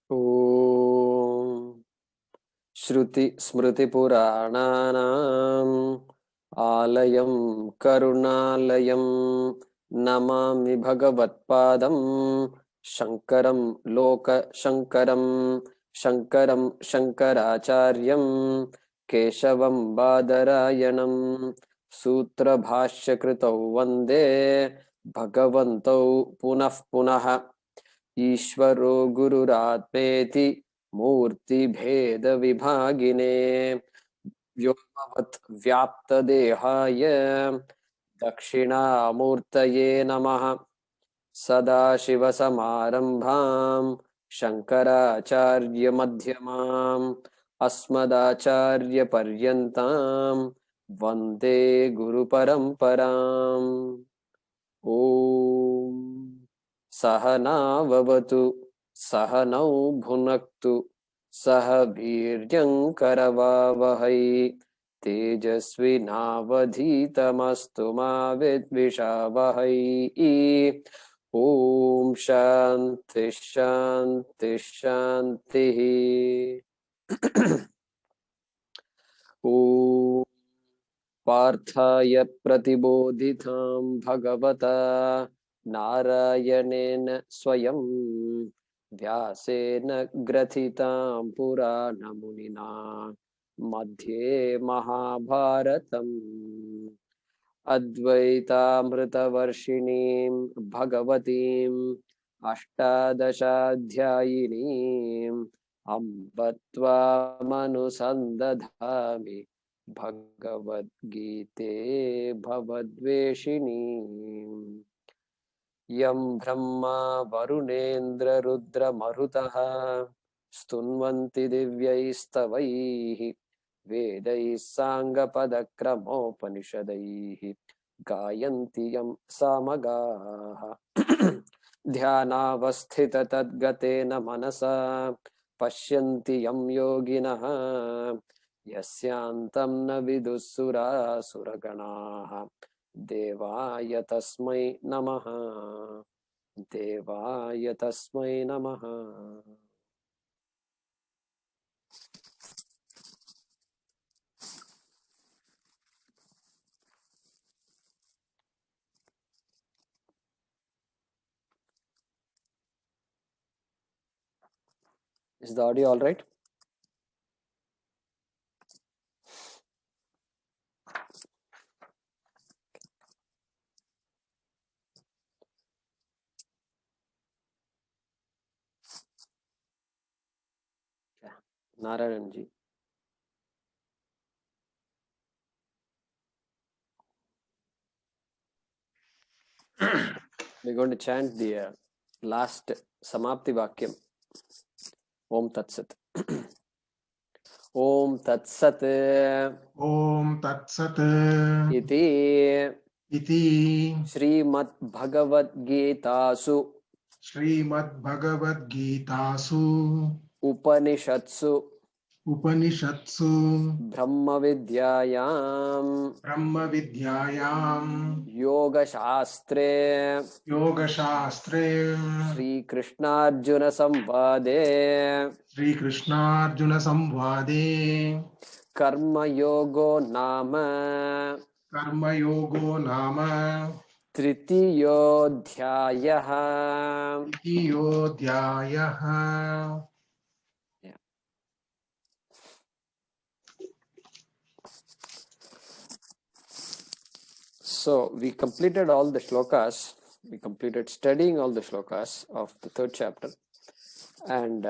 Om Shruti Smriti Purananam Alayam Karunalayam Namami Bhagavatpadam Shankaram Loka Shankaram Shankaram Shankaracharyam Keshavam Badarayanam Sutra Bhashya Kritau Vande Bhagavantau Punah Punah ईश्वरो गुरुरात्मेति मूर्ति भेद विभागिने व्योमवत् व्याप्त देहाय दक्षिणामूर्तये नमः सदाशिव समारंभां शंकराचार्य मध्यमाम् अस्मदाचार्य पर्यन्तां वन्दे गुरुपरम्पराम् ओम सहनाववतु सहनौ भुनक्तु सह वीर्यङ्करवावहै तेजस्विनावधीतमस्तु मा विद्विषावहै ॐ शान्ति शान्ति शान्तिः ॐ पार्थाय प्रतिबोधितां भगवता नारायणेन स्वयं व्यासेन ग्रथितां पुराणमुनिना मध्ये महाभारतम् अद्वैतामृतवर्षिणीं भगवतीम् अष्टादशाध्यायिनीम् अम्ब त्वामनुसन्दधामि भगवद्गीते भवद्वेषिणीम् यं ब्रह्मा वरुणेन्द्र रुद्रमरुतः स्तुन्वन्ति दिव्यैस्तवैः वेदैः साङ्गपदक्रमोपनिषदैः गायन्ति यं सामगाः ध्यानावस्थिततद्गतेन मनसा पश्यन्ति यं योगिनः यस्यान्तं न विदुःसुरासुरगणाः देवाय तस्मै नमः देवाय तस्मै नमः Is the audio all right? Narayan ji. We're going to chant the last Samaptivakyam. Om Tat Sat. Om Tat Sat. Om Tat Sat. Iti. Iti. Srimad Bhagavad Gitasu. Srimad Bhagavad Gitasu. Upanishatsu. Upanishatsu. Brahma Vidyayam. Brahma Vidyayam. Yoga Shastre. Yoga Shastre. Shri Krishna Arjuna Samvade. Shri Krishna Arjuna Samvade. Karma Yogo Nama. Karma Yogo Nama. Tritiyodhyayah. Tritiyodhyayah. So we completed all the shlokas. We completed studying all the shlokas of the third chapter, and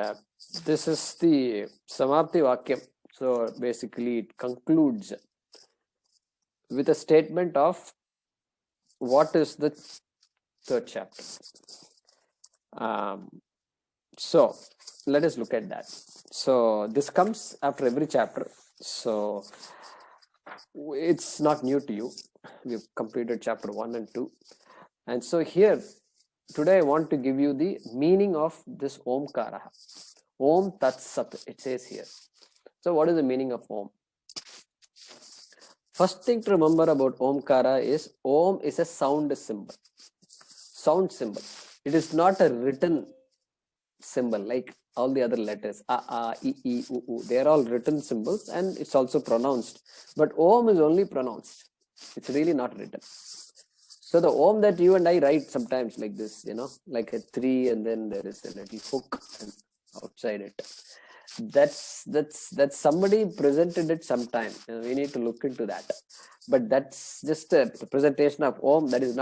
this is the Samaptivakyam. So basically, it concludes with a statement of what is the third chapter. So let us look at that. So this comes after every chapter. So it's not new to you. We've completed chapter 1 and 2. And so here, today I want to give you the meaning of this Omkara. Om Tat Sat, it says here. So what is the meaning of Om? First thing to remember about Omkara is Om is a sound symbol. Sound symbol. It is not a written symbol like all the other letters, they are all written symbols and it's also pronounced. But Om is only pronounced. It's really not written. So the Om that you and I write sometimes like this, like a 3 and then there is a little hook outside it. That's somebody presented it sometime. We need to look into that. But that's just a presentation of Om that does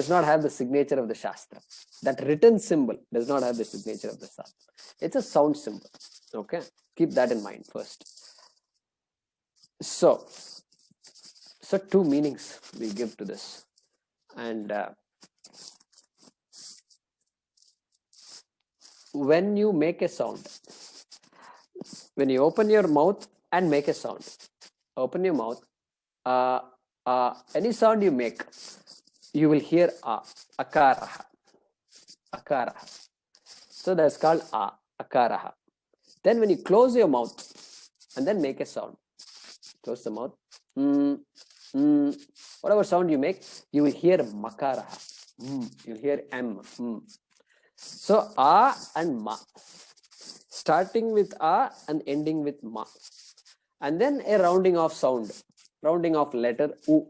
not have the signature of the Shastra. That written symbol does not have the signature of the Shastra. It's a sound symbol. Okay, keep that in mind first. So 2 meanings we give to this, and when you make a sound, when you open your mouth and make a sound, open your mouth, any sound you make, you will hear akaraha. So that's called akaraha. Then when you close your mouth and then make a sound, close the mouth, whatever sound you make, you will hear makaraha. You'll hear M. So a and ma, starting with a and ending with ma, and then a rounding off sound, rounding off letter u.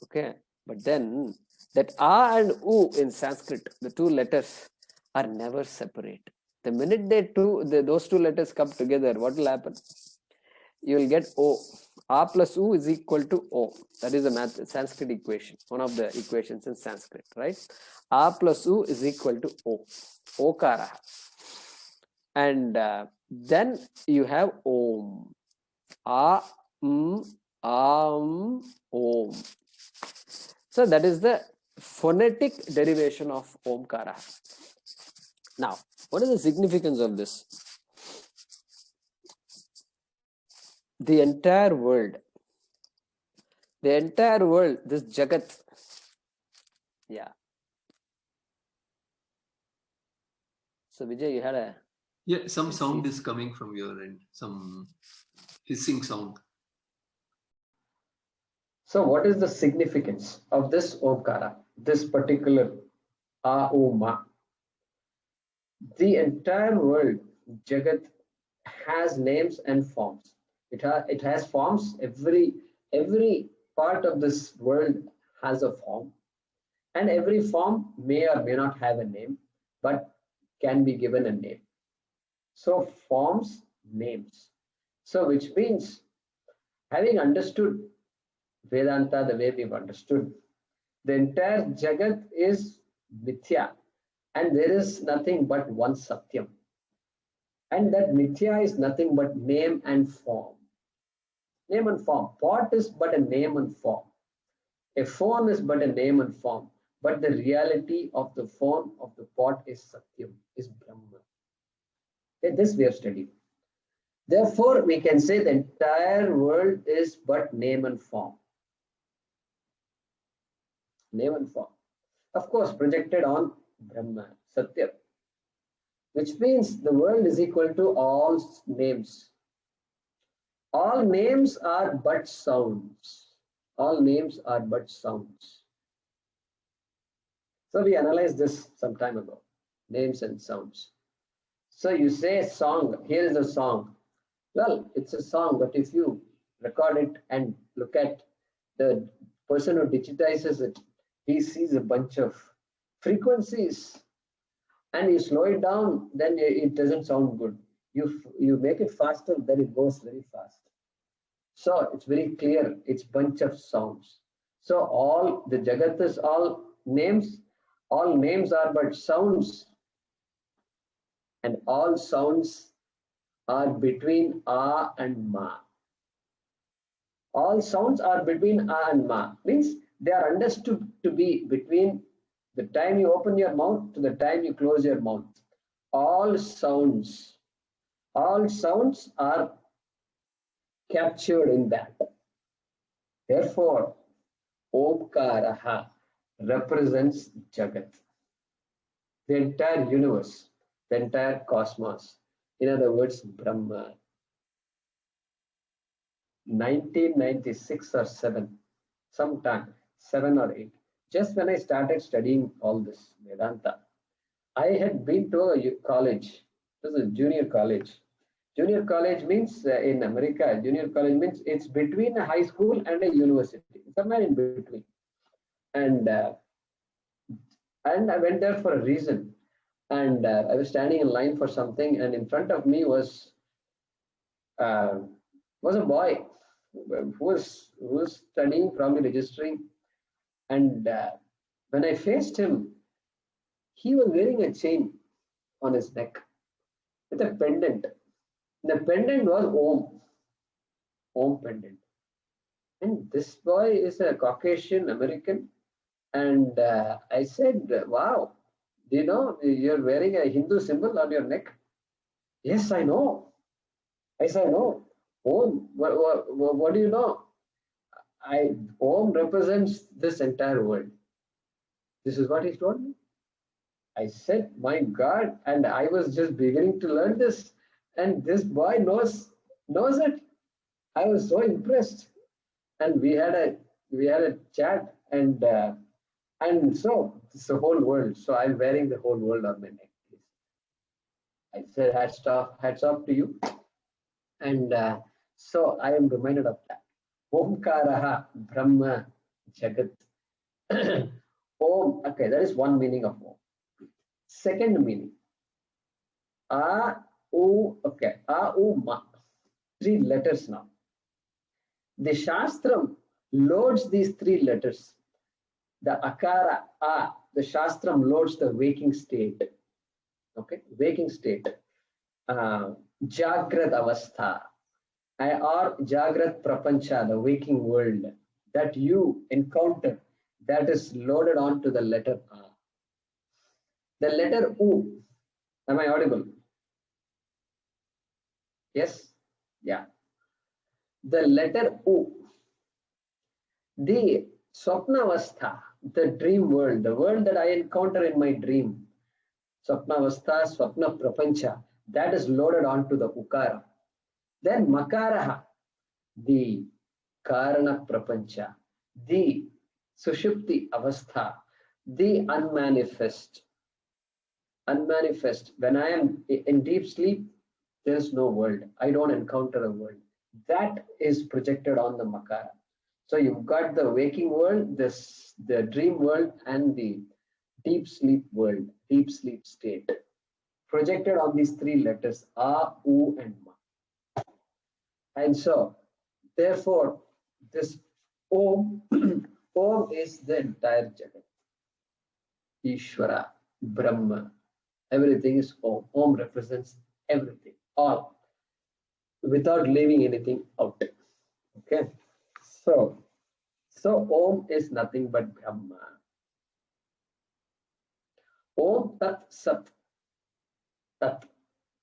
Okay, but then that a and u in Sanskrit, the 2 letters are never separate. The minute those 2 letters come together, what will happen? You will get O. A plus U is equal to O. That is a Sanskrit equation, one of the equations in Sanskrit, right? A plus U is equal to O. Okara. And then you have Om. A, Om. So that is the phonetic derivation of Omkara. Now, what is the significance of this? The entire world, this Jagat, yeah. So Vijay, you had a... Yeah, some sound is coming from your end, some hissing sound. So what is the significance of this Omkara, this particular A-O-Ma? The entire world, Jagat, has names and forms. It has forms. Every part of this world has a form, and every form may or may not have a name, but can be given a name. So forms, names. So which means, having understood Vedanta the way we've understood, the entire Jagat is mithya, and there is nothing but one Satyam. And that mithya is nothing but name and form. Name and form. Pot is but a name and form. A phone is but a name and form. But the reality of the form of the pot is Satyam, is Brahma. Okay, this we have studied. Therefore, we can say the entire world is but name and form. Name and form. Of course, projected on Brahma, Satyam. Which means the world is equal to all names. All names are but sounds. All names are but sounds. So we analyzed this some time ago. Names and sounds. So you say song, here is a song. Well, it's a song, but if you record it and look at the person who digitizes it, he sees a bunch of frequencies. And you slow it down, then it doesn't sound good. You make it faster, then it goes very fast. So it's very clear, it's bunch of sounds. So all the Jagat is all names are but sounds, and all sounds are between A and Ma. All sounds are between A and Ma, means they are understood to be between the time you open your mouth to the time you close your mouth. All sounds are captured in that. Therefore, Omkaraha represents Jagat, the entire universe, the entire cosmos. In other words, Brahma. 1996 or 7, sometime, 7 or 8. Just when I started studying all this Vedanta, I had been to a college. This is a junior college. Junior college means in America, junior college means it's between a high school and a university, somewhere in between. And I went there for a reason. And I was standing in line for something, and in front of me was a boy who was studying, probably registering. And when I faced him, he was wearing a chain on his neck with a pendant. The pendant was Om pendant. And this boy is a Caucasian American. And I said, wow, do you know you're wearing a Hindu symbol on your neck? Yes, I know. I said, no. Om, what do you know? Om represents this entire world. This is what he told me. I said, my God, and I was just beginning to learn this, and this boy knows it. I was so impressed, and we had a chat, and so it's the whole world. So I'm wearing the whole world on my neck. I said, hats off to you, and so I am reminded of that. Omkaraha Brahma Jagat. Om. Okay, that is one meaning of Om. Second meaning, A, U, okay, A, U, Ma. 3 letters now. The Shastram loads these 3 letters. The Akara, A, the Shastram loads the waking state. Okay, waking state. Jagratavastha, or Jagrat Prapancha, the waking world that you encounter, that is loaded onto the letter A. The letter U, am I audible? Yes? Yeah. The letter U, the swapnavastha, the dream world, the world that I encounter in my dream, swapnavastha, swapna prapancha, that is loaded onto the ukara. Then makaraha, the karana prapancha, the sushuptavastha, the unmanifest. Unmanifest. When I am in deep sleep, there is no world. I don't encounter a world. That is projected on the makara. So you've got the waking world, the dream world, and the deep sleep world, deep sleep state, projected on these 3 letters, A, U, and Ma. And so, therefore, this Om, Om is the entire Jagat. Ishvara, Brahma, everything is Om. Om represents everything, all, without leaving anything out. Okay, so Om is nothing but Brahma. Om Tat Sat. Tat.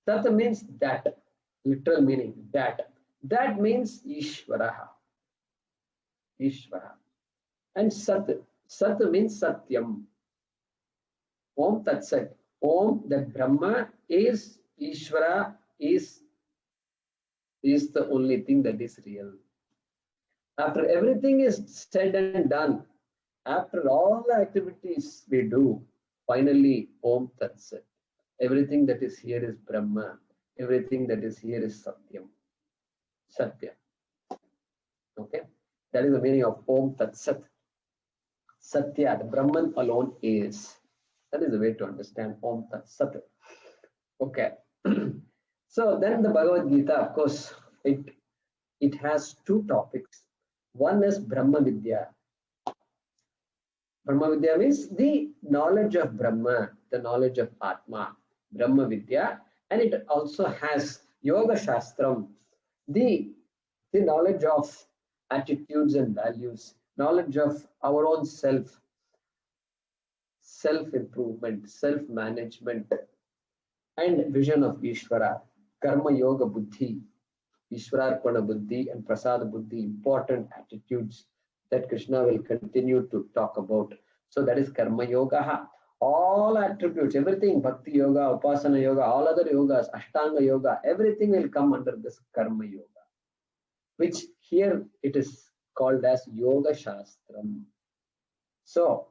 Tat means that, literal meaning that. That means Ishvaraha. Ishvara. And Sat. Sat means Satyam. Om Tat Sat. Om, that Brahma is Ishvara, is the only thing that is real. After everything is said and done, after all the activities we do, finally Om Tat Sat. Everything that is here is Brahma. Everything that is here is Satyam. Satya. Okay? That is the meaning of Om Tat Sat. Satya, the Brahman alone is. That is the way to understand Om Tat Sat. Okay. So then the Bhagavad Gita, of course, it has 2 topics. One is Brahma Vidya. Brahma Vidya means the knowledge of Brahma, the knowledge of Atma, Brahma Vidya, and it also has Yoga Shastram, the knowledge of attitudes and values, knowledge of our own self-improvement, self-management, and vision of Ishvara, Karma Yoga Buddhi, Ishvararpana Buddhi and Prasada Buddhi, important attitudes that Krishna will continue to talk about. So that is Karma Yoga. All attributes, everything, Bhakti Yoga, Upasana Yoga, all other yogas, Ashtanga Yoga, everything will come under this Karma Yoga, which here it is called as Yoga Shastram. So,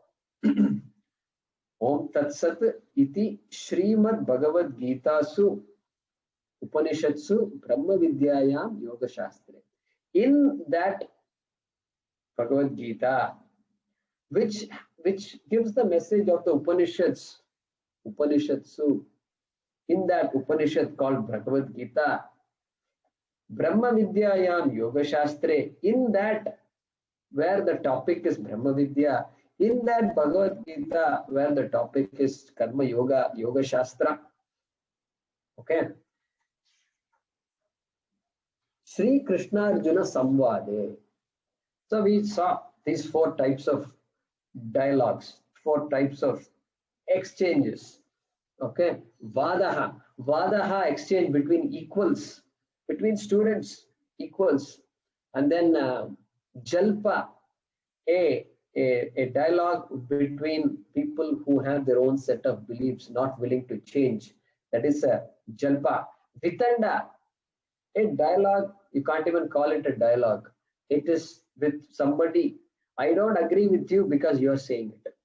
Om Tat Sat iti Srimad Bhagavad Gita Su Upanishatsu Brahma Vidyayam Yoga Shastre. In that Bhagavad Gita, which gives the message of the Upanishads, Upanishatsu, in that Upanishad called Bhagavad Gita, Brahma Vidyayam Yoga Shastre, in that where the topic is Brahma Vidya, in that Bhagavad Gita where the topic is Karma Yoga, Yoga Shastra. Okay. Sri Krishna Arjuna Samvade. So we saw these 4 types of dialogues, 4 types of exchanges. Okay. Vadaha exchange between equals, between students, equals. And then Jalpa, a dialogue between people who have their own set of beliefs, not willing to change. That is a Jalpa. Vitanda, a dialogue, you can't even call it a dialogue. It is with somebody. I don't agree with you because you're saying it.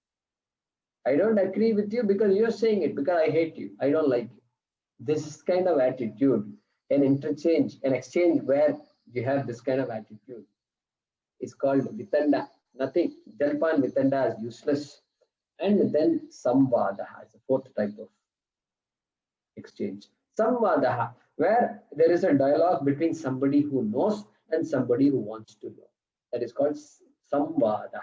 I don't agree with you because you're saying it, because I hate you. I don't like you. This kind of attitude, an interchange, an exchange where you have this kind of attitude is called Vitanda. Nothing. Jalpa and Vitanda is useless. And then Samvada is the 4th type of exchange. Samvada, where there is a dialogue between somebody who knows and somebody who wants to know. That is called Samvada.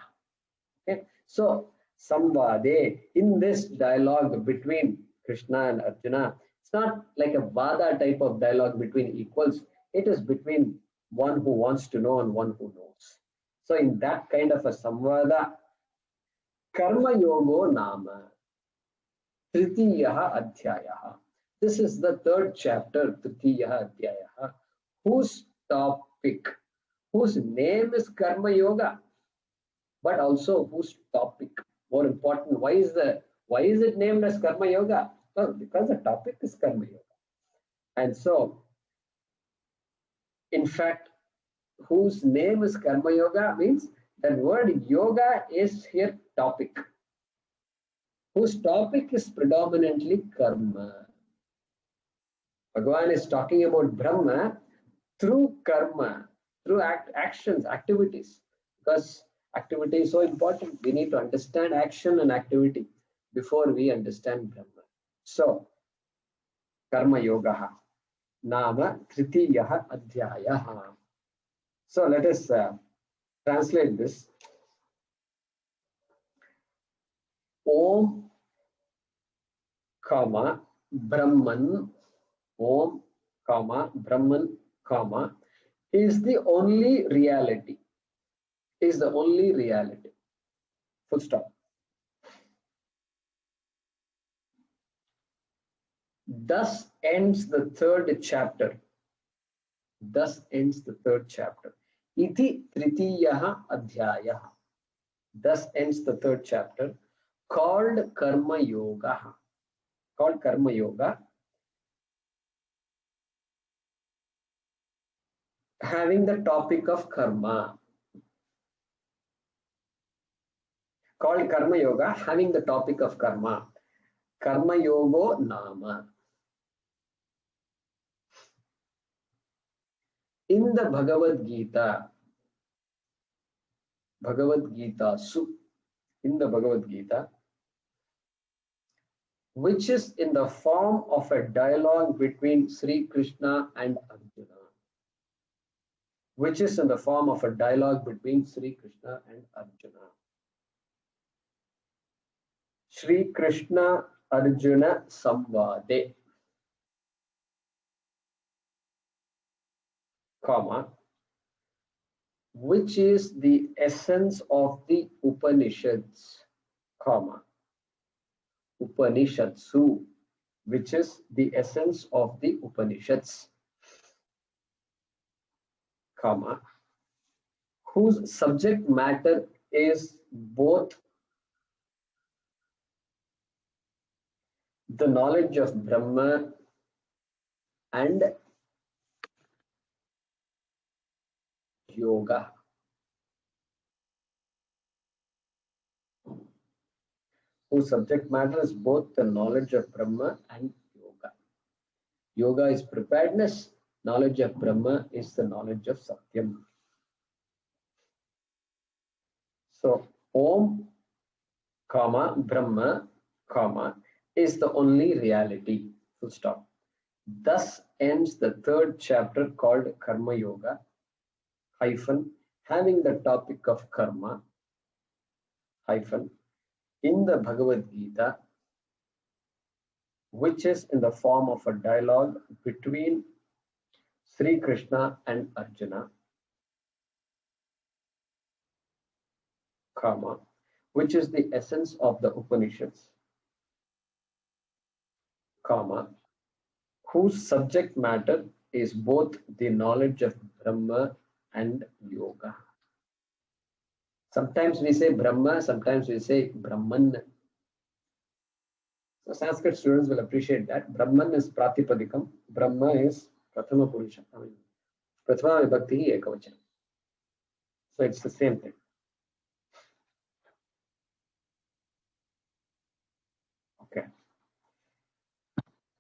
Okay. So Samvade, in this dialogue between Krishna and Arjuna, it's not like a Vada type of dialogue between equals. It is between one who wants to know and one who knows. So in that kind of a Samvada, Karma Yogo Nama, Tritiyaha Adhyaya. This is the 3rd chapter, Tritiyaha Adhyaya, whose topic, whose name is Karma Yoga, but also whose topic. More important, why is it named as Karma Yoga? Well, because the topic is Karma Yoga. And so, in fact, whose name is Karma Yoga means that word yoga is here topic, whose topic is predominantly karma. Bhagavan is talking about Brahma through karma, through actions, activities, because activity is so important. We need to understand action and activity before we understand Brahma. So, Karma Yoga Nama Tritiyaha Adhyaya. So let us translate this. Om, comma, Brahman, Om, comma, Brahman, comma, is the only reality. Is the only reality. Full stop. Thus ends the 3rd chapter. Thus ends the 3rd chapter. Iti Tritiyaha Adhyaya. Thus ends the 3rd chapter, called Karma Yoga. Called Karma Yoga, having the topic of karma. Called Karma Yoga, having the topic of karma. Karma Yogo Nama. In the Bhagavad Gita, Su, in the Bhagavad Gita, which is in the form of a dialogue between Sri Krishna and Arjuna. Which is in the form of a dialogue between Sri Krishna and Arjuna. Sri Krishna Arjuna Samvade, comma, which is the essence of the Upanishads, comma, Upanishatsu, which is the essence of the Upanishads, comma, whose subject matter is both the knowledge of Brahma and yoga. whose subject matter is both the knowledge of Brahma and yoga. Yoga is preparedness, knowledge of Brahma is the knowledge of Satyam. So, Om, comma, Brahma, comma, is the only reality, full stop. Thus ends the third chapter called Karma Yoga, hyphen, having the topic of karma, hyphen, in the Bhagavad Gita, which is in the form of a dialogue between Sri Krishna and Arjuna, karma, which is the essence of the Upanishads, karma, whose subject matter is both the knowledge of Brahma and yoga. Sometimes we say Brahma, sometimes we say Brahman. So Sanskrit students will appreciate that. Brahman is Pratipadikam, Brahma is Prathama Purusha. Prathama Vibhakti Ekavachanam. So it's the same thing.